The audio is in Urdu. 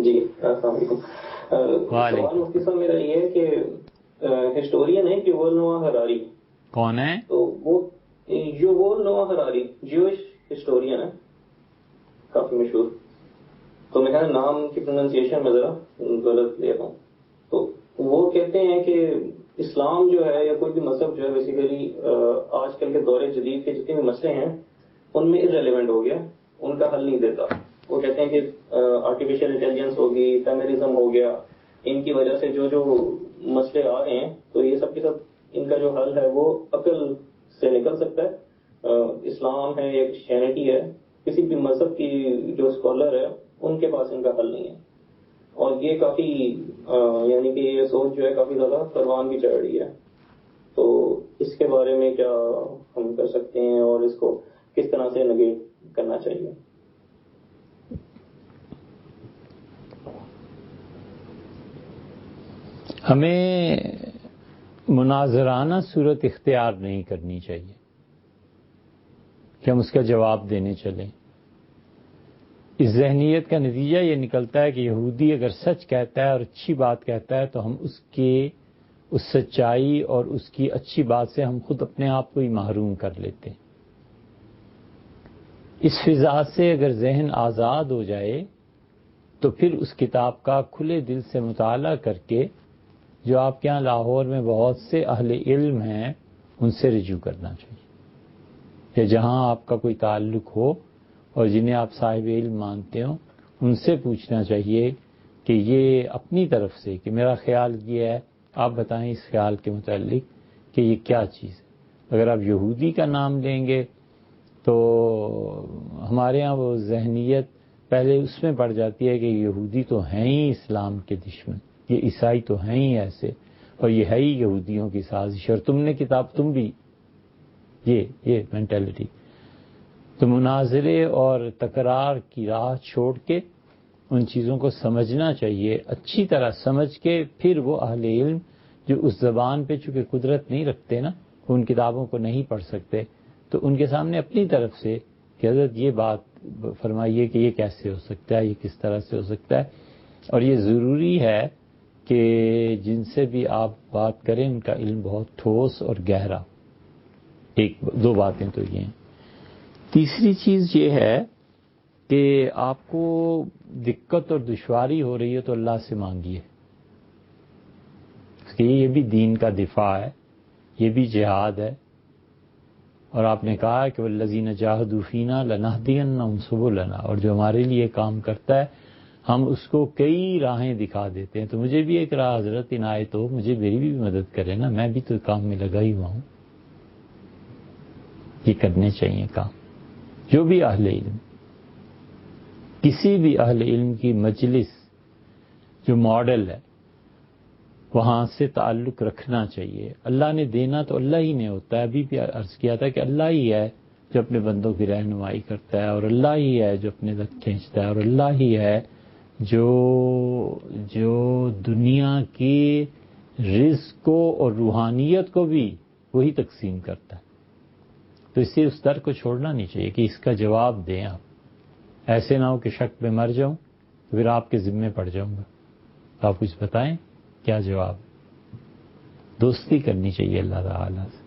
جی السلام علیکم. سوال مفتی صاحب میرا یہ ہے کہ ہسٹورین ہے یوول نوآ ہراری. کون ہے؟ تو وہ یوول نوآ ہراری جیوش ہسٹورین ہے, کافی مشہور. تو میں کہا نام کی پروننسیشن میں ذرا غلط لے رہا ہوں. تو وہ کہتے ہیں کہ اسلام جو ہے یا کوئی بھی مذہب جو ہے بیسیکلی آج کل کے دور جدید کے جتنے بھی مسئلے ہیں ان میں ارریلیونٹ ہو گیا, ان کا حل نہیں دیتا. وہ کہتے ہیں کہ آرٹیفیشیل انٹیلیجنس ہوگی, فیمنزم ہو گیا, ان کی وجہ سے جو مسئلے آ رہے ہیں تو یہ سب کے سب ان کا جو حل ہے وہ عقل سے نکل سکتا ہے. اسلام ہے یا کرسچینٹی ہے, کسی بھی مذہب کی جو اسکالر ہے ان کے پاس ان کا حل نہیں ہے. اور یہ کافی یعنی کہ یہ سوچ جو ہے کافی زیادہ پروان بھی چڑھ رہی ہے. تو اس کے بارے میں کیا ہم کر سکتے ہیں اور اس کو کس طرح سے نگیٹ کرنا چاہیے؟ ہمیں مناظرانہ صورت اختیار نہیں کرنی چاہیے کہ ہم اس کا جواب دینے چلیں. اس ذہنیت کا نتیجہ یہ نکلتا ہے کہ یہودی اگر سچ کہتا ہے اور اچھی بات کہتا ہے تو ہم اس سچائی اور اس کی اچھی بات سے ہم خود اپنے آپ کو ہی محروم کر لیتے ہیں. اس فضا سے اگر ذہن آزاد ہو جائے تو پھر اس کتاب کا کھلے دل سے مطالعہ کر کے جو آپ کے یہاں لاہور میں بہت سے اہل علم ہیں ان سے رجوع کرنا چاہیے, یا جہاں آپ کا کوئی تعلق ہو اور جنہیں آپ صاحب علم مانتے ہو ان سے پوچھنا چاہیے کہ یہ اپنی طرف سے کہ میرا خیال یہ ہے, آپ بتائیں اس خیال کے متعلق کہ یہ کیا چیز ہے. اگر آپ یہودی کا نام لیں گے تو ہمارے ہاں وہ ذہنیت پہلے اس میں پڑ جاتی ہے کہ یہودی تو ہیں ہی اسلام کے دشمن, یہ عیسائی تو ہیں ہی ایسے, اور یہ ہے ہی یہودیوں کی سازش, اور تم نے کتاب تم بھی یہ مینٹلٹی. تو مناظرے اور تکرار کی راہ چھوڑ کے ان چیزوں کو سمجھنا چاہیے, اچھی طرح سمجھ کے پھر وہ اہل علم جو اس زبان پہ چونکہ قدرت نہیں رکھتے نا, ان کتابوں کو نہیں پڑھ سکتے, تو ان کے سامنے اپنی طرف سے کہ حضرت یہ بات فرمائیے کہ یہ کیسے ہو سکتا ہے, یہ کس طرح سے ہو سکتا ہے. اور یہ ضروری ہے کہ جن سے بھی آپ بات کریں ان کا علم بہت ٹھوس اور گہرا. دو باتیں تو یہ ہیں. تیسری چیز یہ ہے کہ آپ کو دقت اور دشواری ہو رہی ہے تو اللہ سے مانگیے, کہ یہ بھی دین کا دفاع ہے, یہ بھی جہاد ہے. اور آپ نے کہا کہ والذین جاہدوا فینا لنہدینہم سبلنا, اور جو ہمارے لیے کام کرتا ہے ہم اس کو کئی راہیں دکھا دیتے ہیں. تو مجھے بھی ایک راہ حضرت عنایت ہو, مجھے میری بھی مدد کرے نا, میں بھی تو کام میں لگا ہی ہوا ہوں. یہ کرنے چاہیے کام. جو بھی اہل علم, کسی بھی اہل علم کی مجلس جو ماڈل ہے وہاں سے تعلق رکھنا چاہیے. اللہ نے دینا تو اللہ ہی نے ہوتا ہے, ابھی بھی عرض کیا تھا کہ اللہ ہی ہے جو اپنے بندوں کی رہنمائی کرتا ہے, اور اللہ ہی ہے جو اپنے تک کھینچتا ہے, اور اللہ ہی ہے جو دنیا کی رزق کو اور روحانیت کو بھی وہی تقسیم کرتا ہے. تو اس سے اس در کو چھوڑنا نہیں چاہیے کہ اس کا جواب دیں آپ. ایسے نہ ہو کہ شک میں مر جاؤں تو پھر آپ کے ذمے پڑ جاؤں گا. آپ کچھ بتائیں کیا جواب. دوستی کرنی چاہیے اللہ تعالیٰ سے.